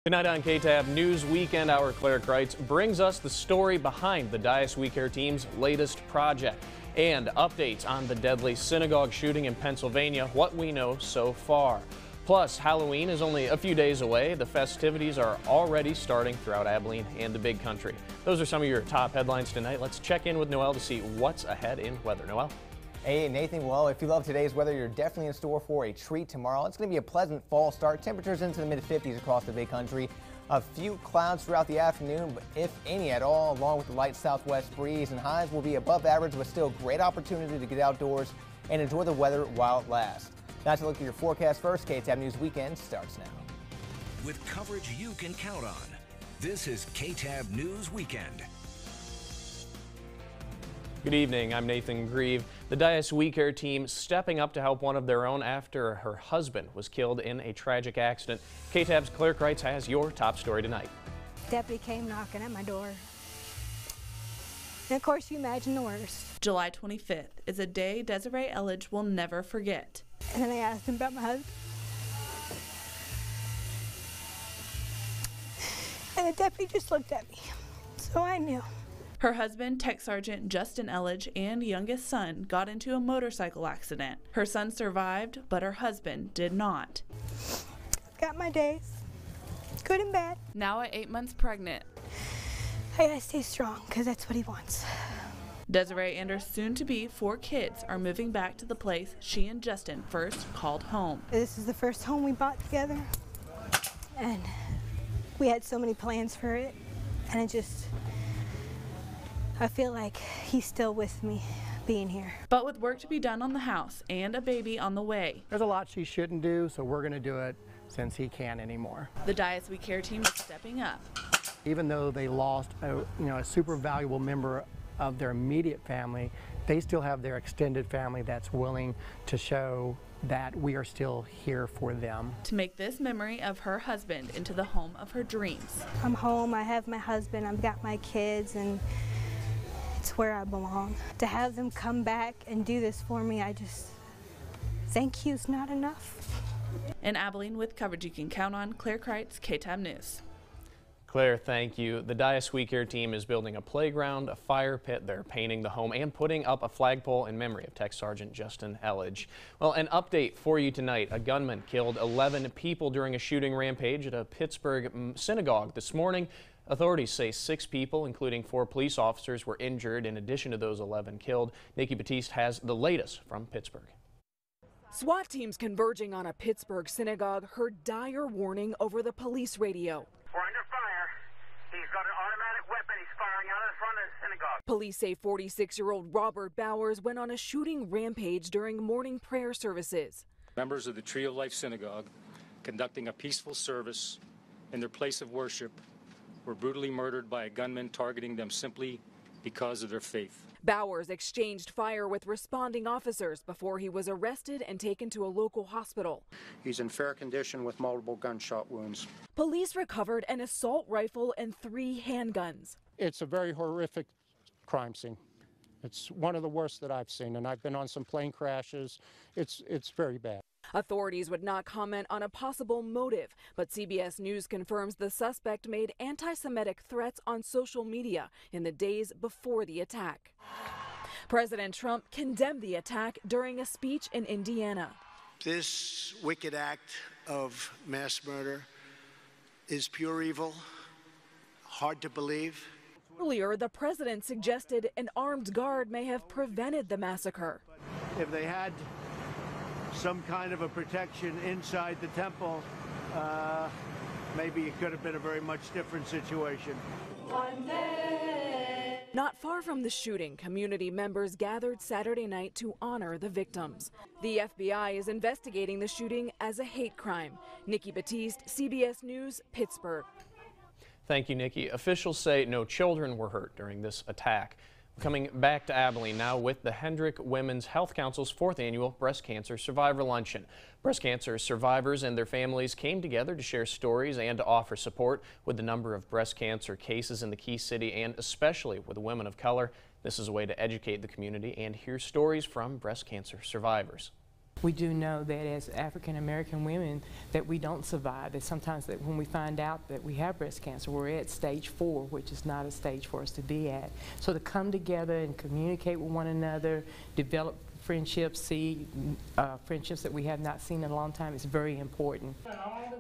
Tonight on KTAB News Weekend Hour, Claire Kreitz brings us the story behind the Dyess We Care team's latest project and updates on the deadly synagogue shooting in Pennsylvania, what we know so far. Plus, Halloween is only a few days away. The festivities are already starting throughout Abilene and the Big Country. Those are some of your top headlines tonight. Let's check in with Noel to see what's ahead in weather. Noel? Hey, Nathan. Well, if you love today's weather, you're definitely in store for a treat tomorrow. It's going to be a pleasant fall start. Temperatures into the mid-50s across the Big Country. A few clouds throughout the afternoon, but if any at all, along with the light southwest breeze, and highs will be above average, but still great opportunity to get outdoors and enjoy the weather while it lasts. Now to look at your forecast first. KTAB News Weekend starts now. With coverage you can count on, this is KTAB News Weekend. Good evening, I'm Nathan Grieve. The Dyess We Care team stepping up to help one of their own after her husband was killed in a tragic accident. KTAB's Claire Kreitz has your top story tonight. Deputy came knocking at my door. And of course you imagine the worst. July 25th is a day Desiree Elledge will never forget. And then I asked him about my husband. And the deputy just looked at me. So I knew. Her husband, Tech Sergeant Justin Elledge, and youngest son got into a motorcycle accident. Her son survived, but her husband did not. Got my days, good and bad. Now at 8 months pregnant, I gotta stay strong, because that's what he wants. Desiree and her soon-to-be 4 kids are moving back to the place she and Justin first called home. This is the first home we bought together, and we had so many plans for it, and I feel like he's still with me being here. But with work to be done on the house and a baby on the way, there's a lot she shouldn't do, so we're going to do it since he can't anymore. The Dyess We Care team is stepping up. Even though they lost a super valuable member of their immediate family, they still have their extended family that's willing to show that we are still here for them. To make this memory of her husband into the home of her dreams. I'm home, I have my husband, I've got my kids, and it's where I belong. To have them come back and do this for me, thank you's not enough. In Abilene, with coverage you can count on, Claire Kreitz, KTAB News. Claire, thank you. The Dyess We Care team is building a playground, a fire pit. They're painting the home and putting up a flagpole in memory of Tech Sergeant Justin Elledge. Well, an update for you tonight. A gunman killed 11 people during a shooting rampage at a Pittsburgh synagogue this morning. Authorities say 6 people, including 4 police officers, were injured in addition to those 11 killed. Nikki Batiste has the latest from Pittsburgh. SWAT teams converging on a Pittsburgh synagogue heard dire warning over the police radio. We're under fire. He's got an automatic weapon. He's firing out in front of the synagogue. Police say 46-year-old Robert Bowers went on a shooting rampage during morning prayer services. Members of the Tree of Life Synagogue conducting a peaceful service in their place of worship were brutally murdered by a gunman targeting them simply because of their faith. Bowers exchanged fire with responding officers before he was arrested and taken to a local hospital. He's in fair condition with multiple gunshot wounds. Police recovered an assault rifle and 3 handguns. It's a very horrific crime scene. It's one of the worst that I've seen, and I've been on some plane crashes. It's very bad. Authorities would not comment on a possible motive, but CBS News confirms the suspect made anti-Semitic threats on social media in the days before the attack. President Trump condemned the attack during a speech in Indiana. This wicked act of mass murder is pure evil, hard to believe. Earlier, the president suggested an armed guard may have prevented the massacre. If they had some kind of a protection inside the temple, maybe it could have been a very much different situation. Not far from the shooting, community members gathered Saturday night to honor the victims. The FBI is investigating the shooting as a hate crime. Nikki Batiste, CBS News, Pittsburgh. Thank you, Nikki. Officials say no children were hurt during this attack. Coming back to Abilene now with the Hendrick Women's Health Council's 4th annual Breast Cancer Survivor Luncheon. Breast cancer survivors and their families came together to share stories and to offer support with the number of breast cancer cases in the Key City and especially with women of color. This is a way to educate the community and hear stories from breast cancer survivors. We do know that as African American women that we don't survive. That sometimes that when we find out that we have breast cancer, we're at stage 4, which is not a stage for us to be at. So to come together and communicate with one another, develop friendships, see friendships that we have not seen in a long time is very important.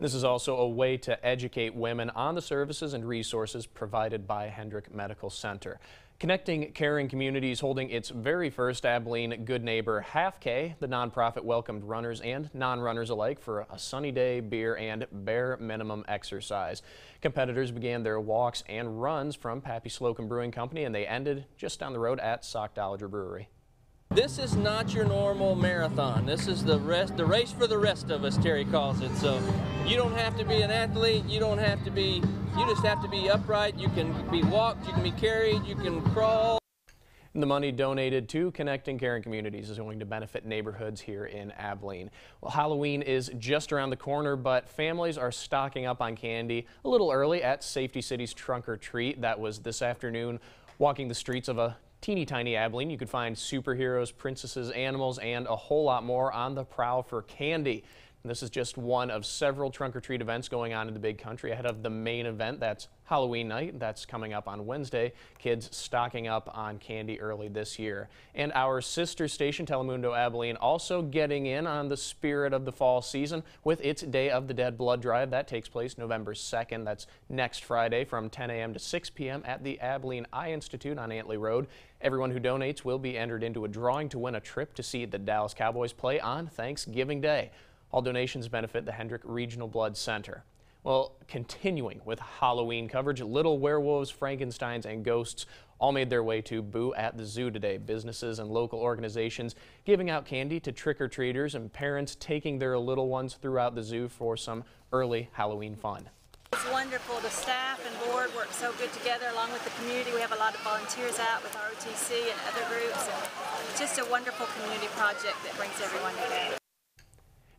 This is also a way to educate women on the services and resources provided by Hendrick Medical Center. Connecting Caring Communities holding its very first Abilene Good Neighbor Half K. The nonprofit welcomed runners and non-runners alike for a sunny day, beer, and bare minimum exercise. Competitors began their walks and runs from Pappy Slocum Brewing Company, and they ended just down the road at Sockdolliger Brewery. This is not your normal marathon. This is the race for the rest of us, Terry calls it. So you don't have to be an athlete. You just have to be upright. You can be walked, you can be carried, you can crawl. And the money donated to Connecting Caring Communities is going to benefit neighborhoods here in Abilene. Well, Halloween is just around the corner, but families are stocking up on candy a little early at Safety City's Trunk or Treat. That was this afternoon. Walking the streets of a teeny tiny Abilene, you could find superheroes, princesses, animals, and a whole lot more on the prowl for candy. And this is just one of several trunk or treat events going on in the Big Country ahead of the main event. That's Halloween night. That's coming up on Wednesday. Kids stocking up on candy early this year. And our sister station, Telemundo Abilene, also getting in on the spirit of the fall season with its Day of the Dead blood drive. That takes place November 2nd. That's next Friday from 10 a.m. to 6 p.m. at the Abilene Eye Institute on Antley Road. Everyone who donates will be entered into a drawing to win a trip to see the Dallas Cowboys play on Thanksgiving Day. All donations benefit the Hendrick Regional Blood Center. Well, continuing with Halloween coverage, little werewolves, Frankensteins, and ghosts all made their way to Boo at the Zoo today. Businesses and local organizations giving out candy to trick-or-treaters and parents taking their little ones throughout the zoo for some early Halloween fun. It's wonderful. The staff and board work so good together along with the community. We have a lot of volunteers out with ROTC and other groups. And it's just a wonderful community project that brings everyone together.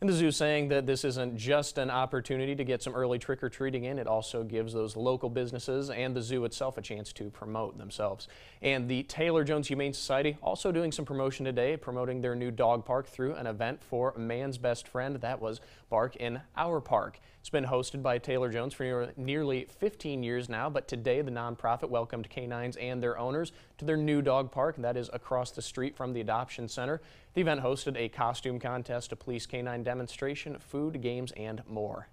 And the zoo saying that this isn't just an opportunity to get some early trick-or-treating in, it also gives those local businesses and the zoo itself a chance to promote themselves. And the Taylor Jones Humane Society also doing some promotion today, promoting their new dog park through an event for man's best friend. That was Bark in Our Park. It's been hosted by Taylor Jones for nearly 15 years now, but today the nonprofit welcomed canines and their owners to their new dog park. That is across the street from the Adoption Center. The event hosted a costume contest, a police canine demonstration, food, games, and more.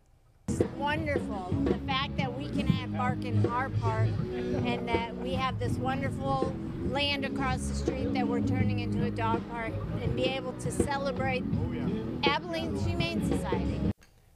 It's wonderful. The fact that we can have Bark in Our Park and that we have this wonderful land across the street that we're turning into a dog park and be able to celebrate Abilene Humane Society.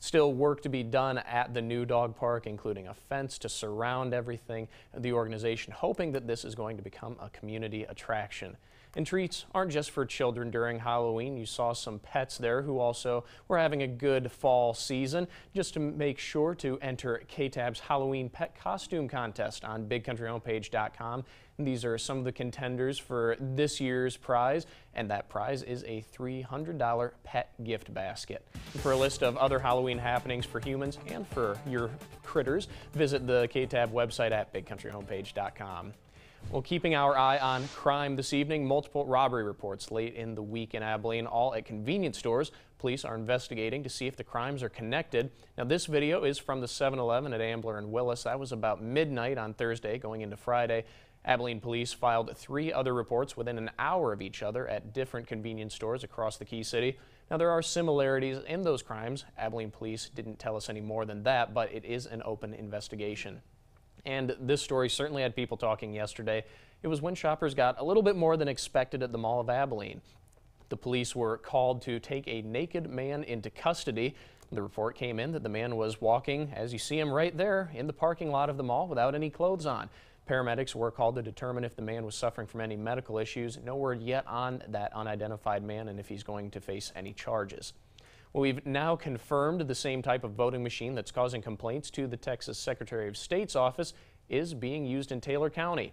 Still work to be done at the new dog park, including a fence to surround everything. The organization hoping that this is going to become a community attraction. And treats aren't just for children during Halloween. You saw some pets there who also were having a good fall season. Just to make sure to enter KTAB's Halloween Pet Costume Contest on BigCountryHomepage.com. And these are some of the contenders for this year's prize, and that prize is a $300 pet gift basket. And for a list of other Halloween happenings for humans and for your critters, visit the KTAB website at BigCountryHomepage.com. Well, keeping our eye on crime this evening, multiple robbery reports late in the week in Abilene, all at convenience stores. Police are investigating to see if the crimes are connected. Now, this video is from the 7-Eleven at Ambler and Willis. That was about midnight on Thursday going into Friday. Abilene police filed 3 other reports within an hour of each other at different convenience stores across the Key City. Now, there are similarities in those crimes. Abilene police didn't tell us any more than that, but it is an open investigation. And this story certainly had people talking yesterday. It was when shoppers got a little bit more than expected at the Mall of Abilene. The police were called to take a naked man into custody. The report came in that the man was walking, as you see him right there, in the parking lot of the mall without any clothes on. Paramedics were called to determine if the man was suffering from any medical issues. No word yet on that unidentified man and if he's going to face any charges. Well, we've now confirmed the same type of voting machine that's causing complaints to the Texas Secretary of State's office is being used in Taylor County.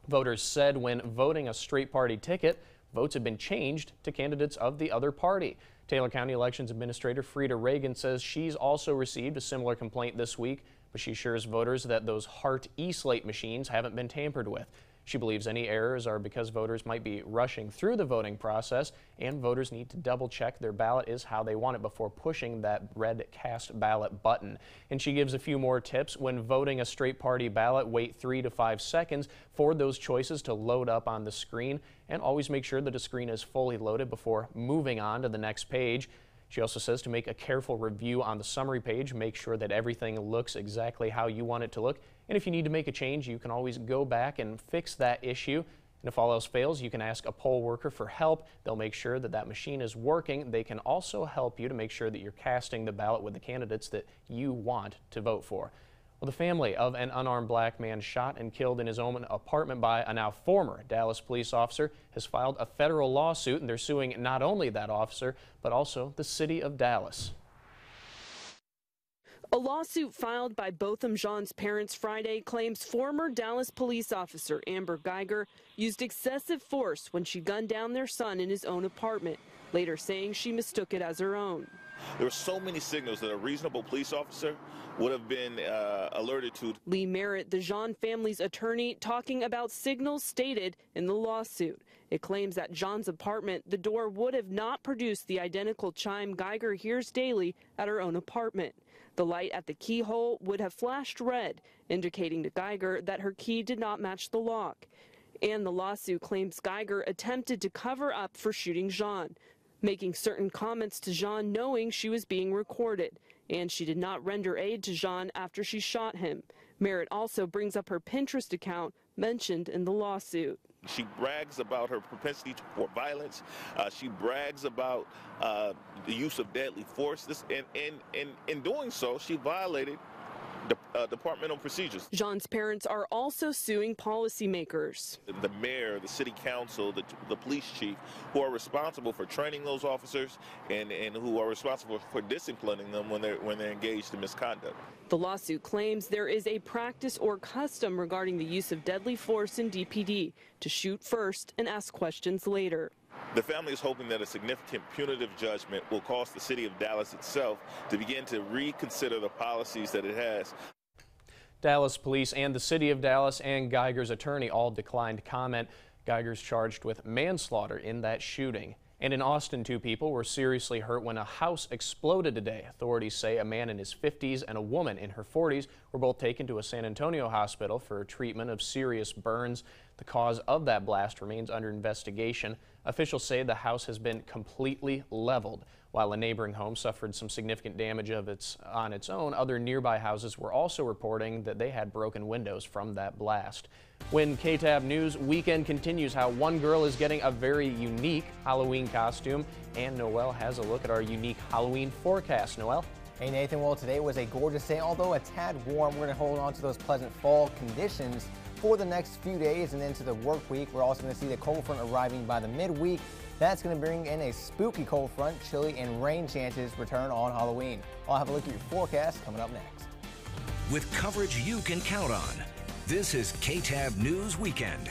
Voters said when voting a straight party ticket, votes have been changed to candidates of the other party. Taylor County Elections Administrator Frida Reagan says she's also received a similar complaint this week, but she assures voters that those Hart E-Slate machines haven't been tampered with. She believes any errors are because voters might be rushing through the voting process, and voters need to double check their ballot is how they want it before pushing that red cast ballot button. And she gives a few more tips. When voting a straight party ballot, wait 3 to 5 seconds for those choices to load up on the screen, and always make sure that the screen is fully loaded before moving on to the next page. She also says to make a careful review on the summary page, make sure that everything looks exactly how you want it to look. And if you need to make a change, you can always go back and fix that issue. And if all else fails, you can ask a poll worker for help. They'll make sure that that machine is working. They can also help you to make sure that you're casting the ballot with the candidates that you want to vote for. Well, the family of an unarmed black man shot and killed in his own apartment by a now former Dallas police officer has filed a federal lawsuit, and they're suing not only that officer, but also the city of Dallas. A lawsuit filed by Botham Jean's parents Friday claims former Dallas police officer Amber Geiger used excessive force when she gunned down their son in his own apartment, later saying she mistook it as her own. There were so many signals that a reasonable police officer would have been alerted to. Lee Merritt, the Jean family's attorney, talking about signals stated in the lawsuit. It claims at Jean's apartment, the door would have not produced the identical chime Geiger hears daily at her own apartment. The light at the keyhole would have flashed red, indicating to Geiger that her key did not match the lock. And the lawsuit claims Geiger attempted to cover up for shooting Jean, making certain comments to Jean knowing she was being recorded, and she did not render aid to Jean after she shot him. Merritt also brings up her Pinterest account mentioned in the lawsuit. She brags about her propensity for violence. She brags about the use of deadly force. In doing so, she violated departmental procedures. Jean's parents are also suing policymakers. The mayor, the city council, the police chief, who are responsible for training those officers and who are responsible for disciplining them when they're engaged in misconduct. The lawsuit claims there is a practice or custom regarding the use of deadly force in DPD to shoot first and ask questions later. The family is hoping that a significant punitive judgment will cause the city of Dallas itself to begin to reconsider the policies that it has. Dallas police and the city of Dallas and Geiger's attorney all declined comment. Geiger's charged with manslaughter in that shooting. And in Austin, 2 people were seriously hurt when a house exploded today. Authorities say a man in his 50s and a woman in her 40s were both taken to a San Antonio hospital for treatment of serious burns. The cause of that blast remains under investigation. Officials say the house has been completely leveled. While a neighboring home suffered some significant damage on its own, other nearby houses were also reporting that they had broken windows from that blast. When KTAB News Weekend continues, how one girl is getting a very unique Halloween costume, and Noel has a look at our unique Halloween forecast. Noel? Hey Nathan, well today was a gorgeous day, although a tad warm. We're going to hold on to those pleasant fall conditions for the next few days and into the work week. We're also going to see the cold front arriving by the midweek. That's going to bring in a spooky cold front. Chilly and rain chances return on Halloween. I'll have a look at your forecast coming up next. With coverage you can count on, this is KTAB News Weekend.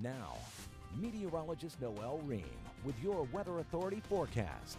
Now, meteorologist Noel Ream with your Weather Authority forecast.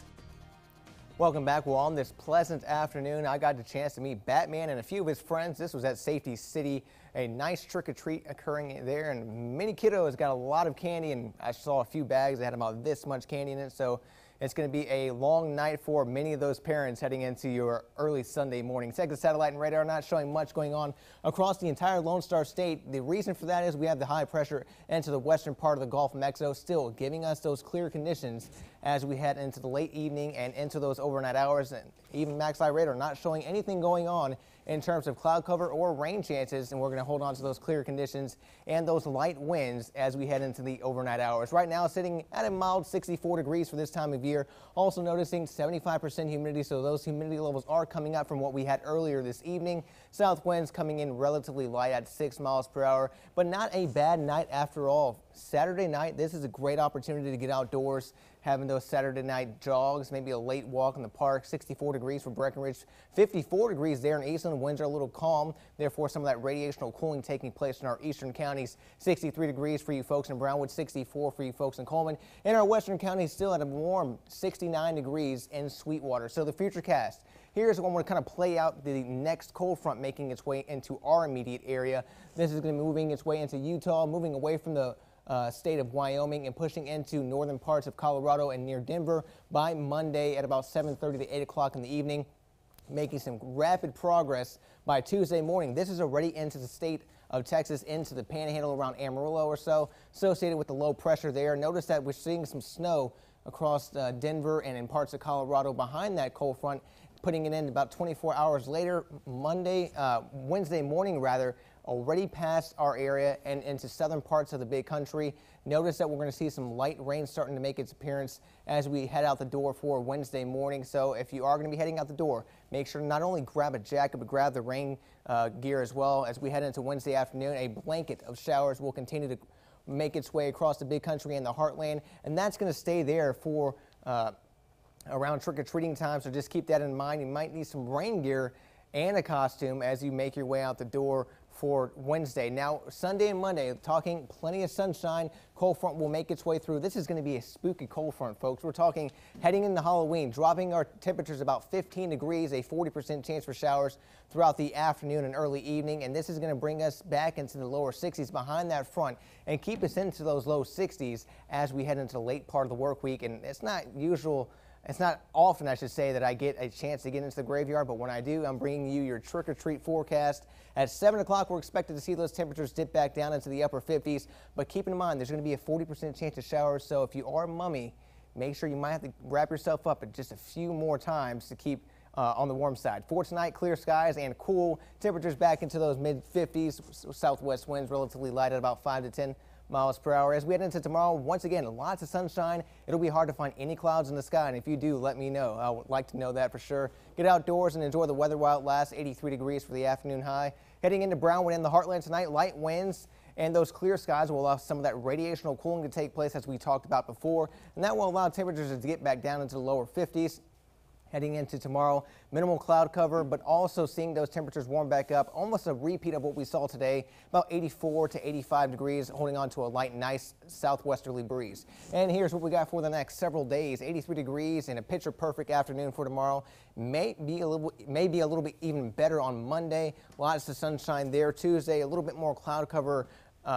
Welcome back. Well, on this pleasant afternoon, I got the chance to meet Batman and a few of his friends. This was at Safety City, a nice trick-or-treat occurring there, and many kiddos got a lot of candy, and I saw a few bags that had about this much candy in it, so it's going to be a long night for many of those parents heading into your early Sunday morning. Texas Satellite and Radar not showing much going on across the entire Lone Star State. The reason for that is we have the high pressure into the western part of the Gulf of Mexico, still giving us those clear conditions as we head into the late evening and into those overnight hours. And even MaxLive Radar not showing anything going on in terms of cloud cover or rain chances, and we're going to hold on to those clear conditions and those light winds as we head into the overnight hours. Right now sitting at a mild 64 degrees for this time of year. Also noticing 75% humidity, so those humidity levels are coming up from what we had earlier this evening. South winds coming in relatively light at 6 miles per hour, but not a bad night after all. Saturday night, this is a great opportunity to get outdoors, having those Saturday night jogs, maybe a late walk in the park. 64 degrees for Breckenridge, 54 degrees there in Eastland. Winds are a little calm, therefore some of that radiational cooling taking place in our eastern counties. 63 degrees for you folks in Brownwood, 64 for you folks in Coleman. In our western counties, still at a warm 69 degrees in Sweetwater. So the futurecast. Here's when we're kind of play out the next cold front making its way into our immediate area. This is going to be moving its way into Utah, moving away from the state of Wyoming and pushing into northern parts of Colorado and near Denver by Monday at about 7:30 to 8 o'clock in the evening, making some rapid progress by Tuesday morning. This is already into the state of Texas, into the panhandle around Amarillo or so, associated with the low pressure there. Notice that we're seeing some snow across Denver and in parts of Colorado behind that cold front, putting it in about 24 hours later, Wednesday morning rather, already past our area and into southern parts of the big country. Notice that we're going to see some light rain starting to make its appearance as we head out the door for Wednesday morning. So if you are going to be heading out the door, make sure to not only grab a jacket, but grab the rain gear as well. As we head into Wednesday afternoon, a blanket of showers will continue to make its way across the big country and the heartland, and that's going to stay there for around trick-or-treating time, so just keep that in mind. You might need some rain gear and a costume as you make your way out the door for Wednesday. Now, Sunday and Monday, talking plenty of sunshine. Cold front will make its way through. This is going to be a spooky cold front, folks. We're talking heading into Halloween, dropping our temperatures about 15 degrees, a 40% chance for showers throughout the afternoon and early evening. And this is going to bring us back into the lower 60s behind that front and keep us into those low 60s as we head into the late part of the work week. And it's not usual. It's not often, I should say, that I get a chance to get into the graveyard, but when I do, I'm bringing you your trick-or-treat forecast. At 7 o'clock, we're expected to see those temperatures dip back down into the upper 50s, but keep in mind, there's going to be a 40% chance of showers, so if you are a mummy, make sure you might have to wrap yourself up just a few more times to keep on the warm side. For tonight, clear skies and cool. Temperatures back into those mid-50s. Southwest winds relatively light at about 5 to 10 miles per hour. As we head into tomorrow, once again, lots of sunshine. It'll be hard to find any clouds in the sky, and if you do, let me know. I would like to know that for sure. Get outdoors and enjoy the weather while it lasts. 83 degrees for the afternoon high. Heading into Brownwood in the heartland tonight, light winds and those clear skies will allow some of that radiational cooling to take place as we talked about before, and that will allow temperatures to get back down into the lower 50s. Heading into tomorrow, minimal cloud cover, but also seeing those temperatures warm back up, almost a repeat of what we saw today, about 84 to 85 degrees, holding on to a light, nice southwesterly breeze. And here's what we got for the next several days. 83 degrees and a picture perfect afternoon for tomorrow. May be a little bit even better on Monday. Lots of sunshine there. Tuesday, a little bit more cloud cover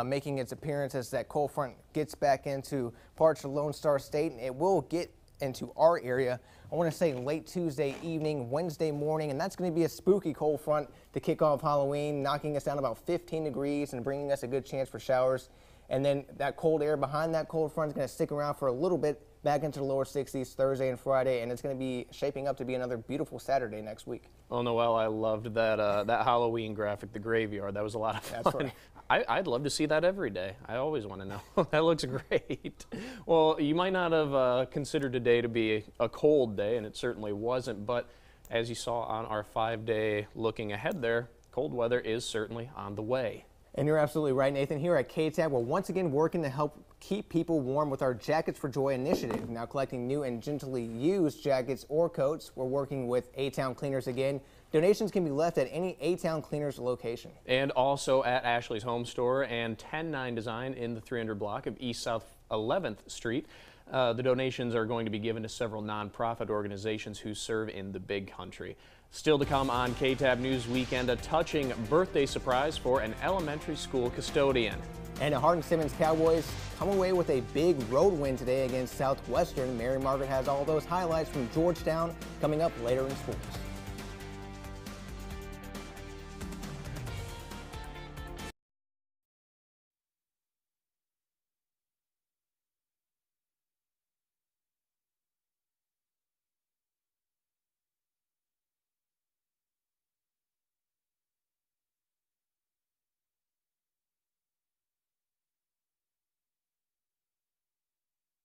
making its appearance as that cold front gets back into parts of Lone Star State, and it will get into our area, I want to say late Tuesday evening, Wednesday morning, and that's going to be a spooky cold front to kick off Halloween, knocking us down about 15 degrees and bringing us a good chance for showers. And then that cold air behind that cold front is going to stick around for a little bit, back into the lower 60s Thursday and Friday, and it's going to be shaping up to be another beautiful Saturday next week. Oh, Noel, I loved that that Halloween graphic, the graveyard. That was a lot of fun. That's right. I'd love to see that every day. I always want to know. That looks great. Well, you might not have considered today to be a cold day, and it certainly wasn't, but as you saw on our 5-day looking ahead there, cold weather is certainly on the way. And you're absolutely right, Nathan. Here at KTAB, we're once again working to help keep people warm with our Jackets for Joy initiative. Now collecting new and gently used jackets or coats. We're working with A-Town Cleaners again Donations can be left at any A-Town Cleaners location. And also at Ashley's Home Store and 109 Design in the 300 block of East South 11th Street. The donations are going to be given to several nonprofit organizations who serve in the Big Country. Still to come on KTAB News Weekend, a touching birthday surprise for an elementary school custodian. And the Hardin-Simmons Cowboys come away with a big road win today against Southwestern. Mary Margaret has all those highlights from Georgetown coming up later in sports.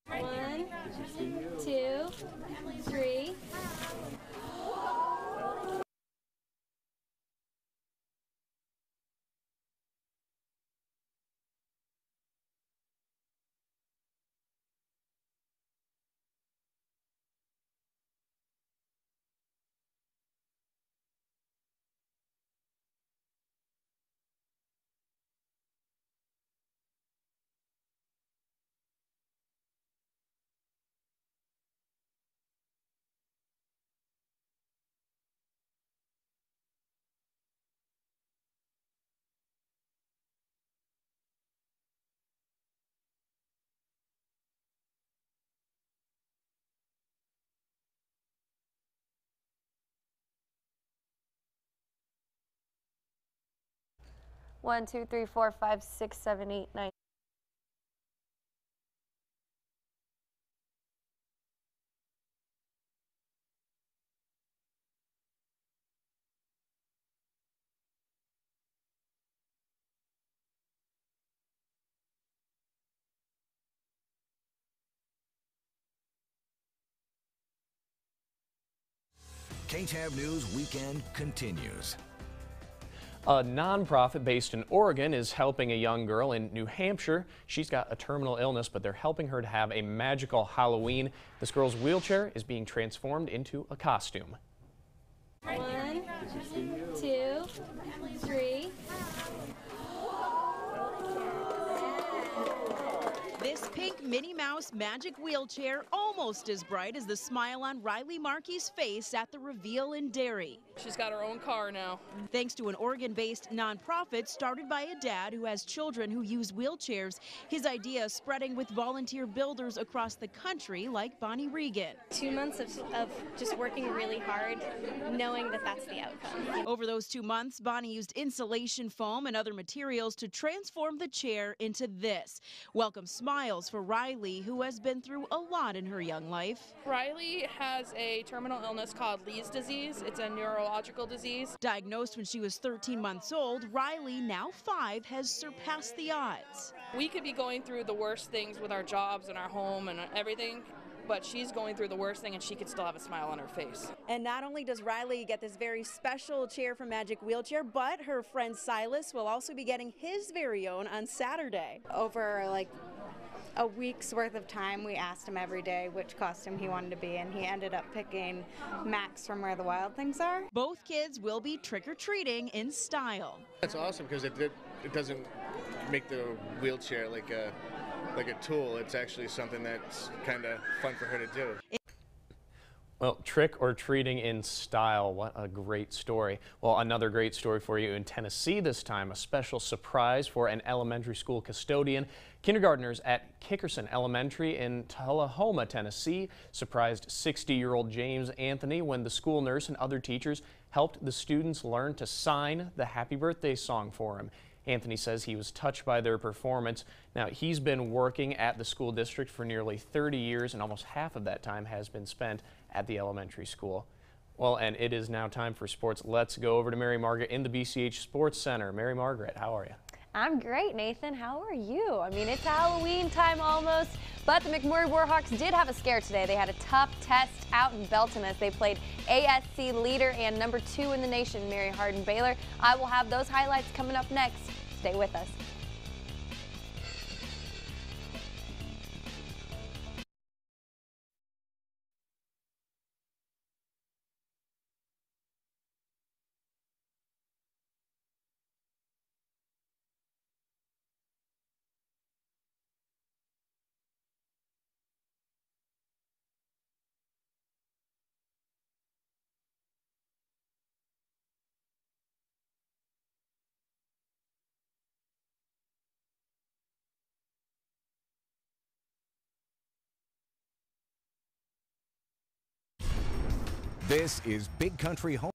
One, two, three. One, two, three, four, five, six, seven, eight, nine. KTAB News Weekend continues. A nonprofit based in Oregon is helping a young girl in New Hampshire. She's got a terminal illness, but they're helping her to have a magical Halloween. This girl's wheelchair is being transformed into a costume. One, two, three. This pink Minnie Mouse magic wheelchair almost as bright as the smile on Riley Markey's face at the reveal in Derry. She's got her own car now. Thanks to an Oregon-based nonprofit started by a dad who has children who use wheelchairs. His idea spreading with volunteer builders across the country like Bonnie Regan. 2 months of just working really hard, knowing that that's the outcome. Over those 2 months, Bonnie used insulation foam and other materials to transform the chair into this. Welcome smiles for Riley, who has been through a lot in her young life. Riley has a terminal illness called Lee's disease. It's a neurological disease. Diagnosed when she was 13 months old, Riley, now 5, has surpassed the odds. We could be going through the worst things with our jobs and our home and everything, but she's going through the worst thing and she could still have a smile on her face. And not only does Riley get this very special chair from Magic Wheelchair, but her friend Silas will also be getting his very own on Saturday. Over like a week's worth of time, we asked him every day which costume he wanted to be, and he ended up picking Max from Where the Wild Things Are. Both kids will be trick-or-treating in style. That's awesome because it doesn't make the wheelchair like a tool. It's actually something that's kind of fun for her to do. Well, trick or treating in style. What a great story. Well, another great story for you in Tennessee this time. A special surprise for an elementary school custodian. Kindergartners at Kickerson Elementary in Tullahoma, Tennessee surprised 60-year-old James Anthony when the school nurse and other teachers helped the students learn to sign the happy birthday song for him. Anthony says he was touched by their performance. Now, he's been working at the school district for nearly 30 years, and almost half of that time has been spent at the elementary school. Well, and it is now time for sports. Let's go over to Mary Margaret in the BCH Sports Center. Mary Margaret, how are you? I'm great, Nathan. How are you? I mean, it's Halloween time almost, but the McMurray Warhawks did have a scare today. They had a tough test out in Belton as they played ASC leader and number 2 in the nation, Mary Hardin-Baylor. I will have those highlights coming up next. Stay with us. This is Big Country Home.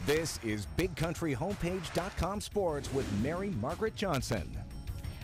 This is BigCountryHomepage.com Sports with Mary Margaret Johnson.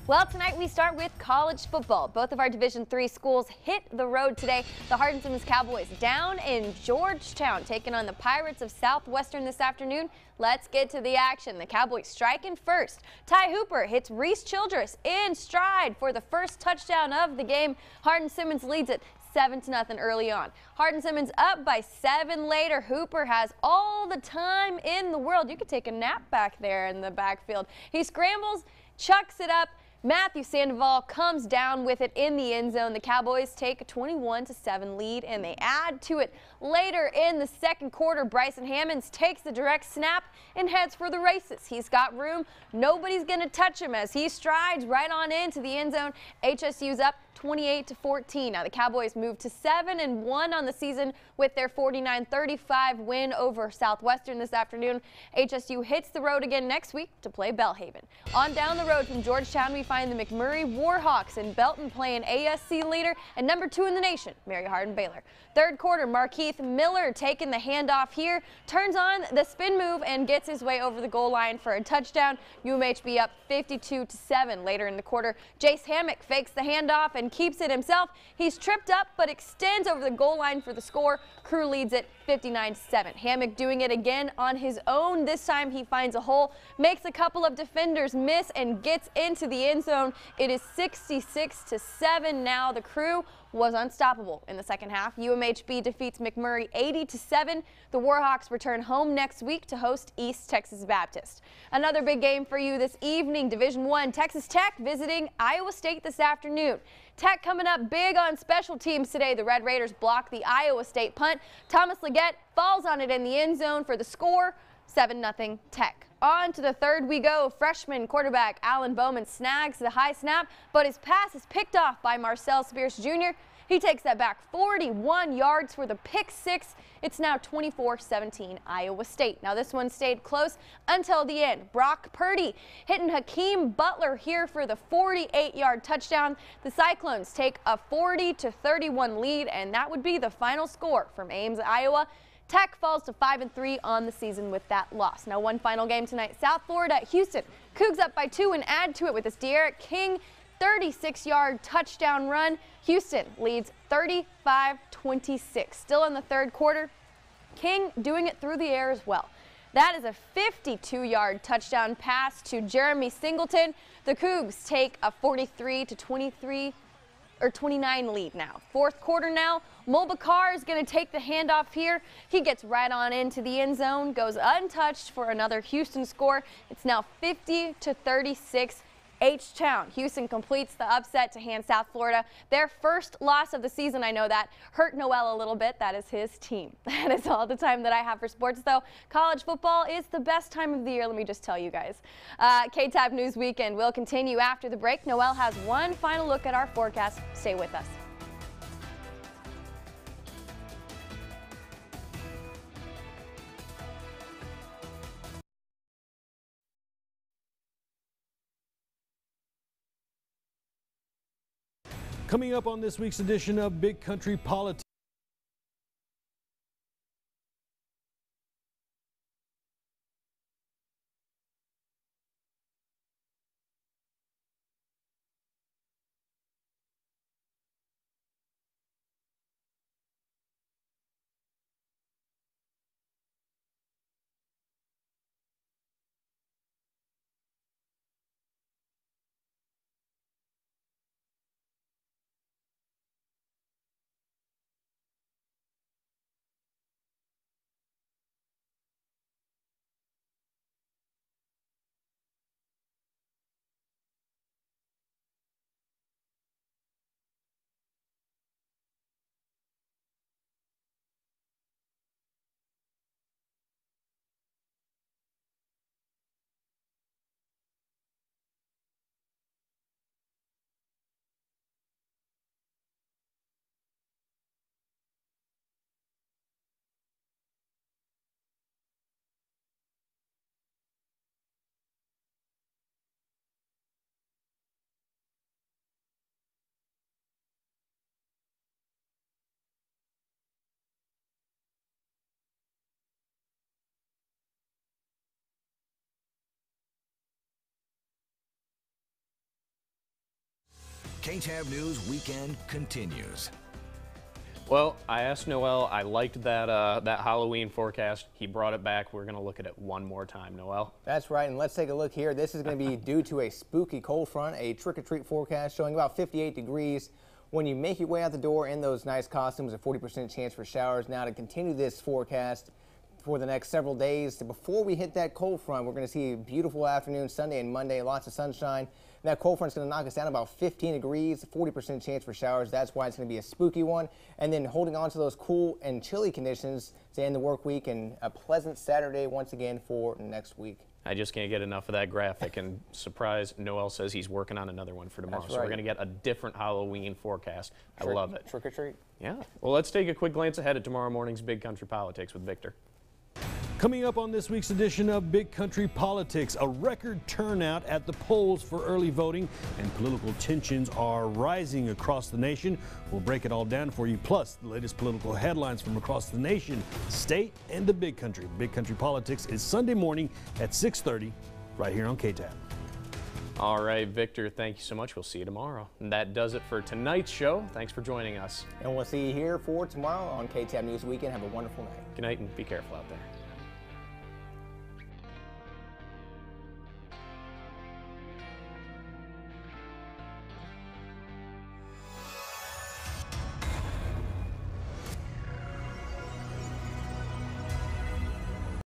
Well, tonight we start with college football. Both of our Division III schools hit the road today. The Hardin-Simmons Cowboys down in Georgetown, taking on the Pirates of Southwestern this afternoon. Let's get to the action. The Cowboys striking first. Ty Hooper hits Reese Childress in stride for the first touchdown of the game. Hardin-Simmons leads it 7-0 early on. Hardin-Simmons up by 7 later. Hooper has all the time in the world. You could take a nap back there in the backfield. He scrambles, chucks it up. Matthew Sandoval comes down with it in the end zone. The Cowboys take a 21-7 lead, and they add to it later in the second quarter. Bryson Hammonds takes the direct snap and heads for the races. He's got room. Nobody's going to touch him as he strides right on into the end zone. HSU's up 28-14. Now the Cowboys move to 7-1 on the season with their 49-35 win over Southwestern this afternoon. HSU hits the road again next week to play Belhaven. On down the road from Georgetown, we find the McMurray Warhawks in Belton playing ASC leader and number 2 in the nation, Mary Hardin-Baylor. Third quarter, Markeith Miller taking the handoff here, turns on the spin move and gets his way over the goal line for a touchdown. UMHB up 52-7 later in the quarter. Jace Hammock fakes the handoff and keeps it himself. He's tripped up but extends over the goal line for the score. Crew leads it 59-7. Hammock doing it again on his own. This time he finds a hole, makes a couple of defenders miss and gets into the end zone. It is 66-7 now. The Crew was unstoppable in the second half. UMHB defeats McMurray 80-7. The Warhawks return home next week to host East Texas Baptist. Another big game for you this evening. Division I, Texas Tech visiting Iowa State this afternoon. Tech coming up big on special teams today. The Red Raiders block the Iowa State punt. Thomas Leggett falls on it in the end zone for the score. 7-0 Tech. On to the third we go. Freshman quarterback Alan Bowman snags the high snap, but his pass is picked off by Marcel Spears Jr. He takes that back 41 yards for the pick six. It's now 24-17 Iowa State. Now this one stayed close until the end. Brock Purdy hitting Hakeem Butler here for the 48-yard touchdown. The Cyclones take a 40-31 lead, and that would be the final score from Ames, Iowa. Tech falls to 5-3 on the season with that loss. Now one final game tonight. South Florida at Houston. Cougs up by 2 and add to it with this De'Aaron King 36-yard touchdown run. Houston leads 35-26. Still in the third quarter. King doing it through the air as well. That is a 52-yard touchdown pass to Jeremy Singleton. The Cougs take a 43-29 lead now. Fourth quarter now. Mulbacar is going to take the handoff here. He gets right on into the end zone, goes untouched for another Houston score. It's now 50-36 H-Town. Houston completes the upset to hand South Florida their first loss of the season. I know that hurt Noel a little bit. That is his team. That is all the time that I have for sports, though. College football is the best time of the year, let me just tell you guys. KTAB News Weekend will continue after the break. Noel has one final look at our forecast. Stay with us. Coming up on this week's edition of Big Country Politics. KTAB News Weekend continues. Well, I asked Noel. I liked that Halloween forecast. He brought it back. We're going to look at it one more time. Noel? That's right, and let's take a look here. This is going to be due to a spooky cold front, a trick-or-treat forecast showing about 58 degrees. When you make your way out the door in those nice costumes, a 40% chance for showers. Now, to continue this forecast for the next several days, before we hit that cold front, we're going to see a beautiful afternoon Sunday and Monday, lots of sunshine. That cold front's going to knock us down about 15 degrees, 40% chance for showers. That's why it's going to be a spooky one. And then holding on to those cool and chilly conditions to end the work week, and a pleasant Saturday once again for next week. I just can't get enough of that graphic, and surprise, Noel says he's working on another one for tomorrow. That's So right. we're going to get a different Halloween forecast. I love it. Trick or treat. Yeah. Well, let's take a quick glance ahead at tomorrow morning's Big Country Politics with Victor. Coming up on this week's edition of Big Country Politics, a record turnout at the polls for early voting, and political tensions are rising across the nation. We'll break it all down for you, plus the latest political headlines from across the nation, state, and the Big Country. Big Country Politics is Sunday morning at 6:30 right here on KTAB. All right, Victor, thank you so much. We'll see you tomorrow. And that does it for tonight's show. Thanks for joining us. And we'll see you here for tomorrow on KTAB News Weekend. Have a wonderful night. Good night, and be careful out there.